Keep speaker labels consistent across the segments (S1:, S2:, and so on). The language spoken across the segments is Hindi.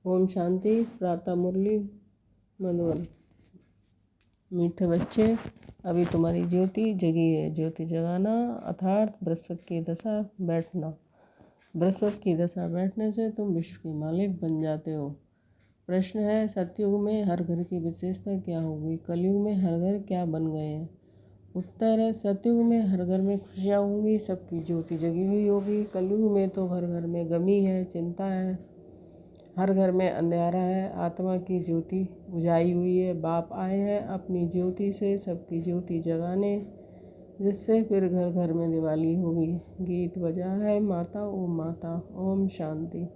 S1: ओम शांति। प्रातः मुरली मधुबन। मीठे बच्चे, अभी तुम्हारी ज्योति जगी है। ज्योति जगाना अर्थात बृहस्पति की दशा बैठना। बृहस्पति की दशा बैठने से तुम विश्व के मालिक बन जाते हो। प्रश्न है, सतयुग में हर घर की विशेषता क्या होगी? कलयुग में हर घर क्या बन गए हैं? उत्तर है, सतयुग में हर घर में खुशियाँ होंगी, सबकी ज्योति जगी हुई होगी। कलयुग में तो घर घर में गमी है, चिंता है, हर घर में अंधेरा है, आत्मा की ज्योति बुझाई हुई है। बाप आए हैं अपनी ज्योति से सबकी ज्योति जगाने, जिससे फिर घर घर में दिवाली होगी। गीत बजा है माता ओ माता। ओम शांति।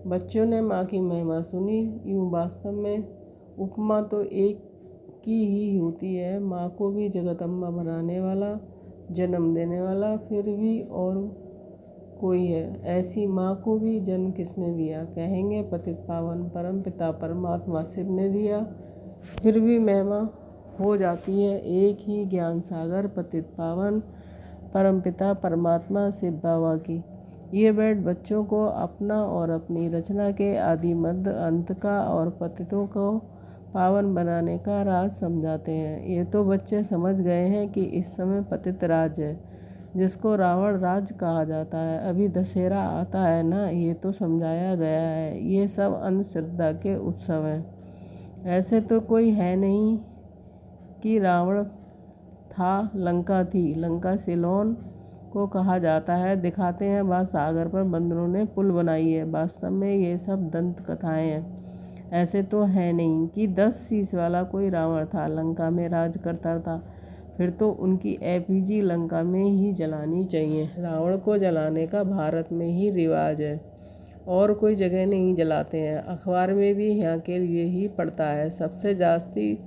S1: बच्चों ने माँ की महिमा सुनी। यूँ वास्तव में उपमा तो एक की ही होती है। माँ को भी जगदम्बा बनाने वाला, जन्म देने वाला फिर भी और कोई है। ऐसी माँ को भी जन्म किसने दिया? कहेंगे पतित पावन परम पिता परमात्मा शिव ने दिया। फिर भी महिमा हो जाती है एक ही ज्ञान सागर पतित पावन परम पिता परमात्मा शिव बाबा की। ये बैठ बच्चों को अपना और अपनी रचना के आदि मध्य अंत का और पतितों को पावन बनाने का राज समझाते हैं। ये तो बच्चे समझ गए हैं कि इस समय पतित राज है, जिसको रावण राज कहा जाता है। अभी दशहरा आता है ना, ये तो समझाया गया है। ये सब अंधश्रद्धा के उत्सव हैं। ऐसे तो कोई है नहीं कि रावण था, लंका थी। लंका सिलोन को कहा जाता है। दिखाते हैं वहाँ सागर पर बंदरों ने पुल बनाई है। वास्तव में ये सब दंत कथाएं हैं। ऐसे तो है नहीं कि 10 शीश वाला कोई रावण था, लंका में राज करता था। फिर तो उनकी एफिजी लंका में ही जलानी चाहिए। रावण को जलाने का भारत में ही रिवाज है, और कोई जगह नहीं जलाते हैं। अखबार में भी यहाँ के लिए ही पड़ता है। सबसे जास्ती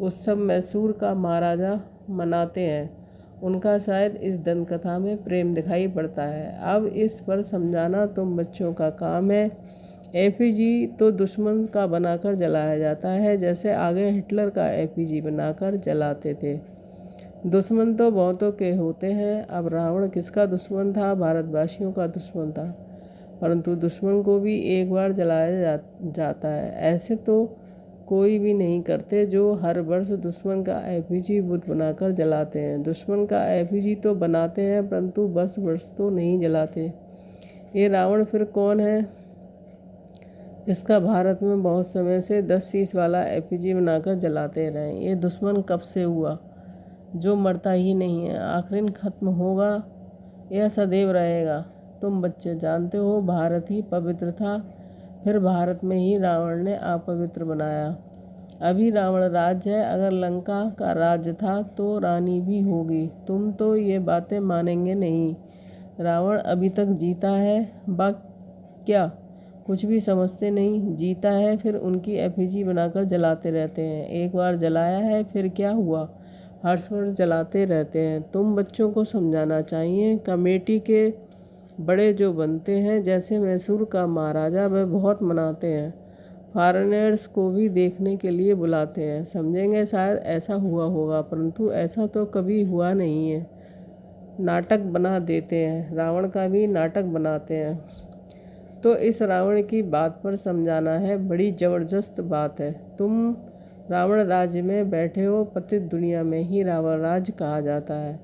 S1: उत्सव मैसूर का महाराजा मनाते हैं। उनका शायद इस दंत कथा में प्रेम दिखाई पड़ता है। अब इस पर समझाना तुम बच्चों का काम है। एफिजी तो दुश्मन का बनाकर जलाया जाता है, जैसे आगे हिटलर का एफिजी बनाकर जलाते थे। दुश्मन तो बहुतों के होते हैं। अब रावण किसका दुश्मन था? भारतवासियों का दुश्मन था। परंतु दुश्मन को भी एक बार जलाया जाता है। ऐसे तो कोई भी नहीं करते जो हर वर्ष दुश्मन का एफिजी बुत बनाकर जलाते हैं। दुश्मन का एफिजी तो बनाते हैं, परंतु बस वर्ष तो नहीं जलाते। ये रावण फिर कौन है? इसका भारत में बहुत समय से 10 शीश वाला एफिजी बनाकर जलाते रहे। ये दुश्मन कब से हुआ, जो मरता ही नहीं है? आखिर खत्म होगा या सदैव रहेगा? तुम बच्चे जानते हो भारत ही पवित्र था, फिर भारत में ही रावण ने अपवित्र बनाया। अभी रावण राज्य है। अगर लंका का राज्य था तो रानी भी होगी। तुम तो ये बातें मानेंगे नहीं। रावण अभी तक जीता है, क्या कुछ भी समझते नहीं? जीता है, फिर उनकी एफिजी बनाकर जलाते रहते हैं। एक बार जलाया है, फिर क्या हुआ? हर वर्ष जलाते रहते हैं। तुम बच्चों को समझाना चाहिए। कमेटी के बड़े जो बनते हैं, जैसे मैसूर का महाराजा, वह बहुत मनाते हैं। फॉरेनर्स को भी देखने के लिए बुलाते हैं। समझेंगे शायद ऐसा हुआ होगा, परंतु ऐसा तो कभी हुआ नहीं है। नाटक बना देते हैं। रावण का भी नाटक बनाते हैं। तो इस रावण की बात पर समझाना है। बड़ी ज़बरदस्त बात है। तुम रावण राज्य में बैठे हो। पतित दुनिया में ही रावण राज्य कहा जाता है।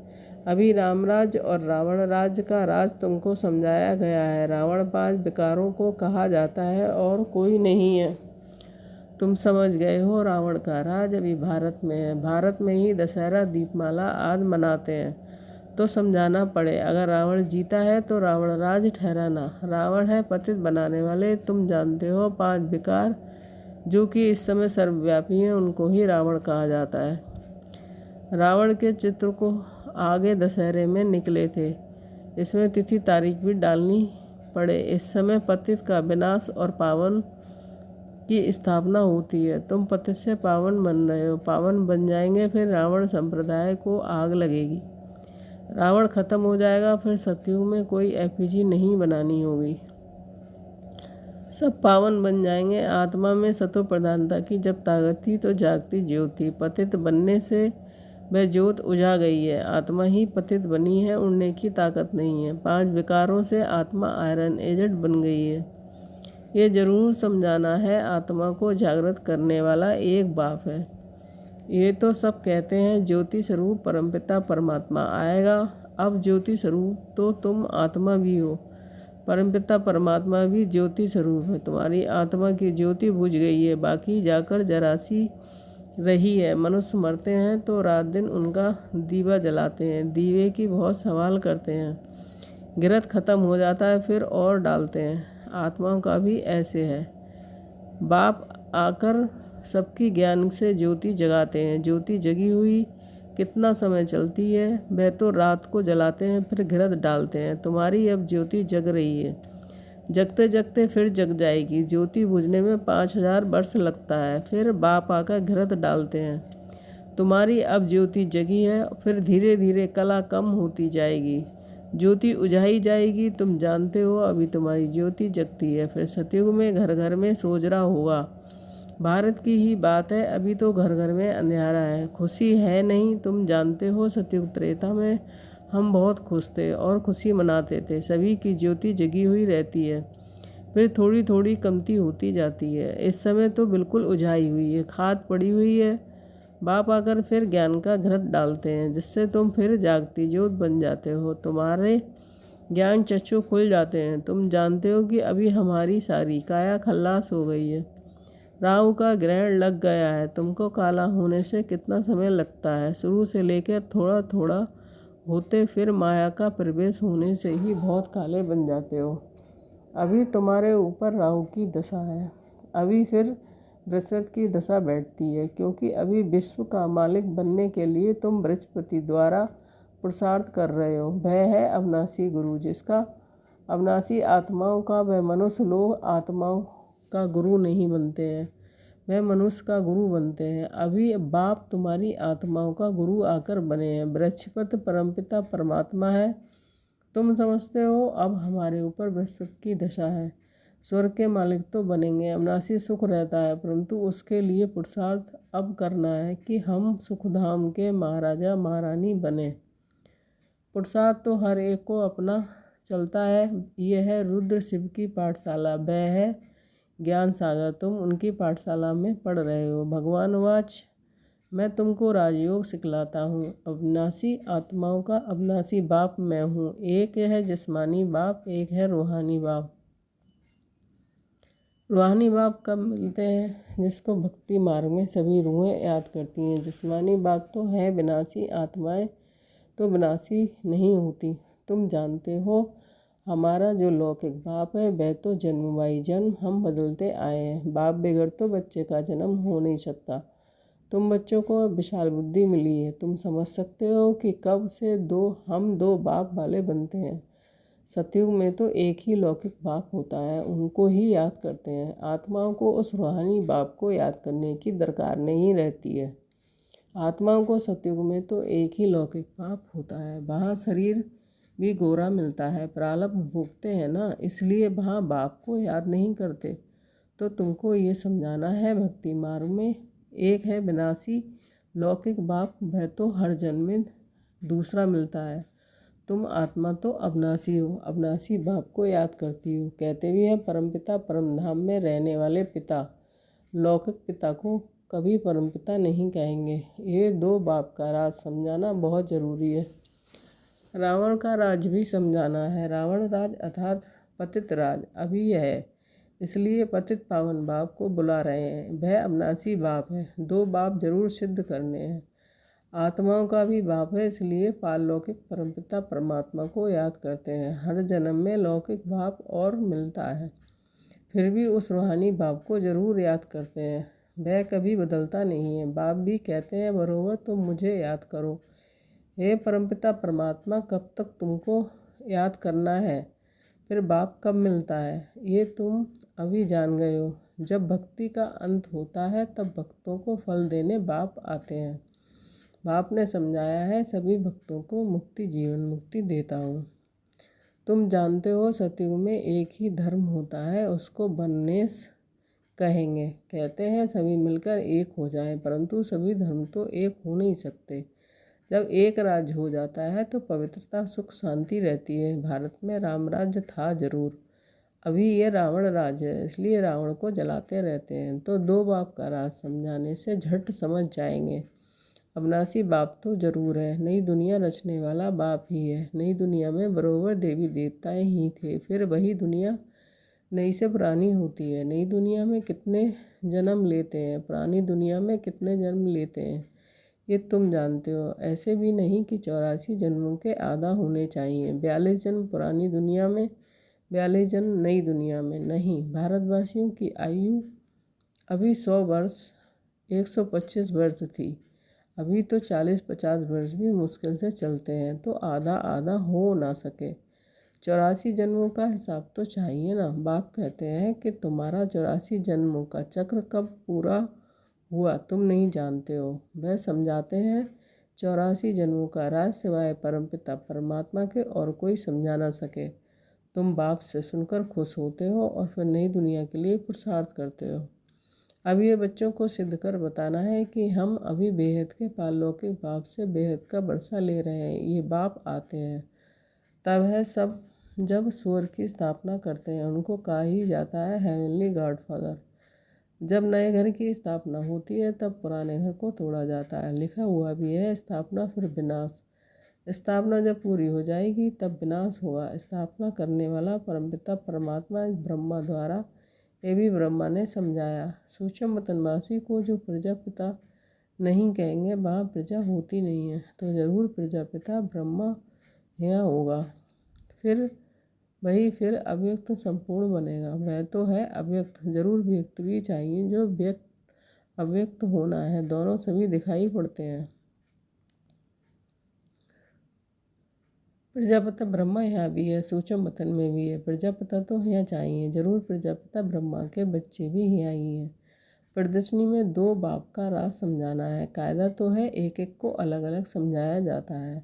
S1: अभी रामराज और रावण राज्य का राज तुमको समझाया गया है। रावण 5 विकारों को कहा जाता है और कोई नहीं है। तुम समझ गए हो। रावण का राज अभी भारत में है। भारत में ही दशहरा दीपमाला आदि मनाते हैं। तो समझाना पड़े। अगर रावण जीता है तो रावण राज ठहराना। रावण है पतित बनाने वाले। तुम जानते हो 5 विकार जो कि इस समय सर्वव्यापी हैं, उनको ही रावण कहा जाता है। रावण के चित्र को आगे दशहरे में निकले थे। इसमें तिथि तारीख भी डालनी पड़े। इस समय पतित का विनाश और पावन की स्थापना होती है। तुम पतित से पावन बन रहे हो। पावन बन जाएंगे, फिर रावण संप्रदाय को आग लगेगी। रावण खत्म हो जाएगा, फिर सतयुग में कोई एफिजी नहीं बनानी होगी। सब पावन बन जाएंगे। आत्मा में सतो प्रधानता की जब ताकत थी तो जागती ज्योत थी। पतित बनने से वह ज्योत उजा गई है। आत्मा ही पतित बनी है, उड़ने की ताकत नहीं है। 5 विकारों से आत्मा आयरन एजेंट बन गई है। ये जरूर समझाना है, आत्मा को जागृत करने वाला एक बाप है। ये तो सब कहते हैं ज्योति स्वरूप परमपिता परमात्मा आएगा। अब ज्योति स्वरूप तो तुम आत्मा भी हो, परमपिता परमात्मा भी ज्योति स्वरूप है। तुम्हारी आत्मा की ज्योति बुझ गई है, बाकी जाकर जरासी रही है। मनुष्य मरते हैं तो रात दिन उनका दीवा जलाते हैं, दीवे की बहुत सवाल करते हैं। गिरत खत्म हो जाता है फिर और डालते हैं। आत्माओं का भी ऐसे है। बाप आकर सबकी ज्ञान से ज्योति जगाते हैं। ज्योति जगी हुई कितना समय चलती है, वह तो रात को जलाते हैं फिर घृत डालते हैं। तुम्हारी अब ज्योति जग रही है, जगते जगते फिर जग जाएगी। ज्योति बुझने में 5000 वर्ष लगता है, फिर बाप आकर घृत डालते हैं। तुम्हारी अब ज्योति जगी है, फिर धीरे धीरे कला कम होती जाएगी, ज्योति उजाई जाएगी। तुम जानते हो अभी तुम्हारी ज्योति जगती है, फिर सतयुग में घर घर में सोजरा होगा। भारत की ही बात है, अभी तो घर घर में अंधेरा है, खुशी है नहीं। तुम जानते हो सतयुग त्रेता में हम बहुत खुश थे और खुशी मनाते थे। सभी की ज्योति जगी हुई रहती है, फिर थोड़ी थोड़ी कमती होती जाती है। इस समय तो बिल्कुल उजाई हुई है, खाद पड़ी हुई है। बाप आकर फिर ज्ञान का घृत डालते हैं, जिससे तुम फिर जागती ज्योत बन जाते हो। तुम्हारे ज्ञान चक्षु खुल जाते हैं। तुम जानते हो कि अभी हमारी सारी काया खल्लास हो गई है, राहु का ग्रहण लग गया है। तुमको काला होने से कितना समय लगता है, शुरू से लेकर थोड़ा थोड़ा होते फिर माया का प्रवेश होने से ही बहुत काले बन जाते हो। अभी तुम्हारे ऊपर राहु की दशा है, अभी फिर बृहस्पति की दशा बैठती है, क्योंकि अभी विश्व का मालिक बनने के लिए तुम बृहस्पति द्वारा पुरुषार्थ कर रहे हो। वह है अविनाशी गुरु, जिसका अविनाशी आत्माओं का, वह मनुष्य लोग आत्माओं का गुरु नहीं बनते हैं, वह मनुष्य का गुरु बनते हैं। अभी बाप तुम्हारी आत्माओं का गुरु आकर बने हैं। बृहस्पति परमपिता परमात्मा है, तुम समझते हो अब हमारे ऊपर बृहस्पति की दशा है। स्वर्ग के मालिक तो बनेंगे, अविनाशी सुख रहता है, परंतु उसके लिए पुरुषार्थ अब करना है कि हम सुखधाम के महाराजा महारानी बने। पुरुषार्थ तो हर एक को अपना चलता है। ये है रुद्र शिव की पाठशाला, वह है ज्ञान सागर, तुम उनकी पाठशाला में पढ़ रहे हो। भगवान वाच, मैं तुमको राजयोग सिखलाता हूँ। अविनाशी आत्माओं का अविनाशी बाप मैं हूँ। एक है जिस्मानी बाप, एक है रूहानी बाप। रूहानी बाप कब मिलते हैं? जिसको भक्ति मार्ग में सभी रूहें याद करती हैं। जिस्मानी बाप तो है विनाशी, आत्माएं तो विनाशी नहीं होती। तुम जानते हो हमारा जो लौकिक बाप है वह तो जन्म बाई जन्म हम बदलते आए हैं। बाप बगैर तो बच्चे का जन्म हो नहीं सकता। तुम बच्चों को विशाल बुद्धि मिली है, तुम समझ सकते हो कि कब से हम दो बाप वाले बनते हैं। सतयुग में तो एक ही लौकिक बाप होता है, उनको ही याद करते हैं। आत्माओं को उस रूहानी बाप को याद करने की दरकार नहीं रहती है। आत्माओं को सतयुग में तो एक ही लौकिक बाप होता है। वहाँ शरीर भी गोरा मिलता है, प्रारब्ध भोगते हैं ना, इसलिए वहाँ बाप को याद नहीं करते। तो तुमको ये समझाना है भक्ति मार्ग में एक है विनाशी लौकिक बाप, वह तो हर जन्म में दूसरा मिलता है। तुम आत्मा तो अविनाशी हो, अविनाशी बाप को याद करती हो। कहते भी हैं परमपिता परमधाम में रहने वाले पिता, लौकिक पिता को कभी परमपिता नहीं कहेंगे। ये दो बाप का राज समझाना बहुत ज़रूरी है। रावण का राज भी समझाना है। रावण राज अर्थात पतित राज अभी है, इसलिए पतित पावन बाप को बुला रहे हैं। वह अविनाशी बाप है। दो बाप जरूर सिद्ध करने हैं। आत्माओं का भी बाप है, इसलिए पारलौकिक परमपिता परमात्मा को याद करते हैं। हर जन्म में लौकिक बाप और मिलता है, फिर भी उस रूहानी बाप को ज़रूर याद करते हैं। वह कभी बदलता नहीं है। बाप भी कहते हैं बरोबर तुम मुझे याद करो। हे परमपिता परमात्मा, कब तक तुमको याद करना है? फिर बाप कब मिलता है ये तुम अभी जान गए हो। जब भक्ति का अंत होता है तब भक्तों को फल देने बाप आते हैं। बाप ने समझाया है सभी भक्तों को मुक्ति जीवन मुक्ति देता हूँ। तुम जानते हो सतयुग में एक ही धर्म होता है, उसको वननेस कहेंगे। कहते हैं सभी मिलकर एक हो जाएं, परंतु सभी धर्म तो एक हो नहीं सकते। जब एक राज्य हो जाता है तो पवित्रता सुख शांति रहती है। भारत में राम राज्य था जरूर, अभी ये रावण राज है, इसलिए रावण को जलाते रहते हैं। तो दो बाप का राज समझाने से झट समझ जाएंगे। अविनाशी बाप तो जरूर है, नई दुनिया रचने वाला बाप ही है। नई दुनिया में बरोबर देवी देवताएं ही थे, फिर वही दुनिया नई से पुरानी होती है। नई दुनिया में कितने जन्म लेते हैं, पुरानी दुनिया में कितने जन्म लेते हैं, ये तुम जानते हो। ऐसे भी नहीं कि 84 जन्मों के आधा होने चाहिए। 42 जन्म पुरानी दुनिया में, 42 जन्म नई दुनिया में नहीं। भारतवासियों की आयु अभी 100 वर्ष, 125 वर्ष थी। अभी तो 40-50 वर्ष भी मुश्किल से चलते हैं, तो आधा आधा हो ना सके। 84 जन्मों का हिसाब तो चाहिए ना। बाप कहते हैं कि तुम्हारा 84 जन्मों का चक्र कब पूरा हुआ तुम नहीं जानते हो। वह समझाते हैं 84 जन्मों का राज सिवाय परमपिता परमात्मा के और कोई समझा ना सके। तुम बाप से सुनकर खुश होते हो और फिर नई दुनिया के लिए पुरुषार्थ करते हो। अब ये बच्चों को सिद्ध कर बताना है कि हम अभी बेहद के पारलौकिक बाप से बेहद का बरसा ले रहे हैं। ये बाप आते हैं तब है सब जब स्वर्ग की स्थापना करते हैं, उनको कहा ही जाता है हेवनली गॉडफादर। जब नए घर की स्थापना होती है तब पुराने घर को तोड़ा जाता है। लिखा हुआ भी है स्थापना फिर विनाश। स्थापना जब पूरी हो जाएगी तब विनाश होगा। स्थापना करने वाला परमपिता परमात्मा ब्रह्मा द्वारा, ये भी ब्रह्मा ने समझाया। सूक्ष्म वतनवासी को जो प्रजापिता नहीं कहेंगे वहाँ प्रजा होती नहीं है, तो ज़रूर प्रजापिता ब्रह्मा यहाँ होगा। फिर अव्यक्त संपूर्ण बनेगा। वह तो है अव्यक्त, जरूर व्यक्त भी चाहिए। जो व्यक्त अव्यक्त होना है, दोनों सभी दिखाई पड़ते हैं। प्रजापिता ब्रह्मा यहाँ भी है, सूक्ष्म वतन में भी है। प्रजापिता तो यहाँ चाहिए, जरूर प्रजापिता ब्रह्मा के बच्चे भी यहाँ ही हैं। प्रदर्शनी में दो बाप का राज समझाना है। कायदा तो है एक एक को अलग अलग समझाया जाता है।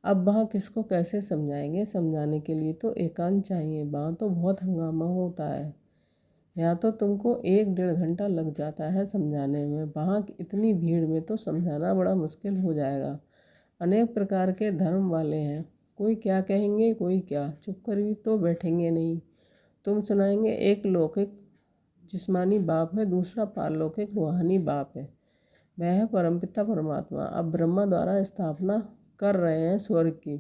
S1: अब वहाँ किसको कैसे समझाएंगे? समझाने के लिए तो एकांत चाहिए। वहाँ तो बहुत हंगामा होता है। यहाँ तो तुमको 1-1.5 घंटा लग जाता है समझाने में। वहाँ इतनी भीड़ में तो समझाना बड़ा मुश्किल हो जाएगा। अनेक प्रकार के धर्म वाले हैं, कोई क्या कहेंगे कोई क्या। चुप कर भी तो बैठेंगे नहीं। तुम सुनाएंगे एक लौकिक जिस्मानी बाप है, दूसरा पारलौकिक रूहानी बाप है। वह है परमपिता परमात्मा। अब ब्रह्मा द्वारा स्थापना कर रहे हैं स्वर्ग की।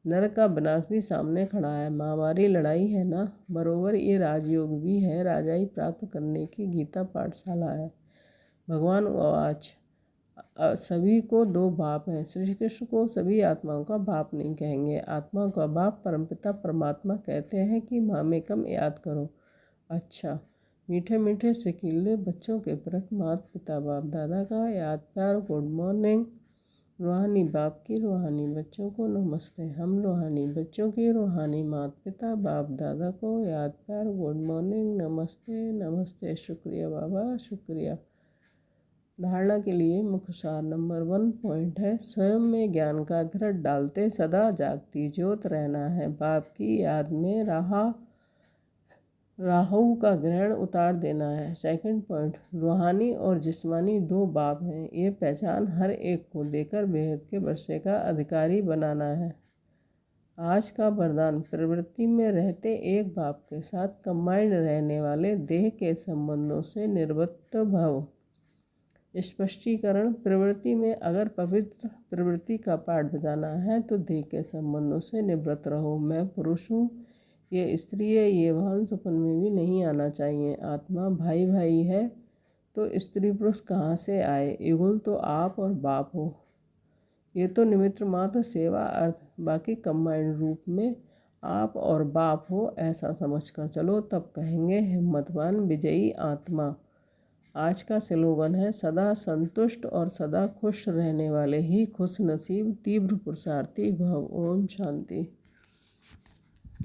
S1: नरक का विनाश भी सामने खड़ा है। महामारी लड़ाई है ना, बरोबर ये राजयोग भी है। राजाई प्राप्त करने की गीता पाठशाला है। भगवान आवाज सभी को दो बाप हैं। श्री कृष्ण को सभी आत्माओं का बाप नहीं कहेंगे। आत्माओं का बाप परमपिता परमात्मा कहते हैं कि मामेकम याद करो। अच्छा, मीठे मीठे सिकीले बच्चों के प्रति माता पिता बाप दादा का याद प्यार गुड मॉर्निंग। रूहानी बाप की रूहानी बच्चों को नमस्ते। हम रूहानी बच्चों की रूहानी माता पिता बाप दादा को याद प्यार गुड मॉर्निंग, नमस्ते नमस्ते। शुक्रिया बाबा शुक्रिया। धारणा के लिए मुख्य सार नंबर 1 पॉइंट है, स्वयं में ज्ञान का घृत डालते सदा जागती ज्योत रहना है। बाप की याद में राहु का ग्रहण उतार देना है। सेकंड पॉइंट, रूहानी और जिस्मानी दो बाप हैं, ये पहचान हर एक को देकर बेहद के वर्षे का अधिकारी बनाना है। आज का वरदान, प्रवृत्ति में रहते एक बाप के साथ कंबाइंड रहने वाले देह के संबंधों से निवृत्त भव। स्पष्टीकरण, प्रवृत्ति में अगर पवित्र प्रवृत्ति का पाठ बजाना है तो देह के संबंधों से निवृत्त रहो। मैं पुरुष हूँ, ये स्त्री है, ये भान सपन में भी नहीं आना चाहिए। आत्मा भाई भाई है तो स्त्री पुरुष कहाँ से आए? युगल तो आप और बाप हो। ये तो निमित्त मात्र सेवा अर्थ, बाकी कंबाइंड रूप में आप और बाप हो ऐसा समझकर चलो, तब कहेंगे हिम्मतवान विजयी आत्मा। आज का स्लोगन है, सदा संतुष्ट और सदा खुश रहने वाले ही खुश नसीब तीव्र पुरुषार्थी भव। ओम शांति।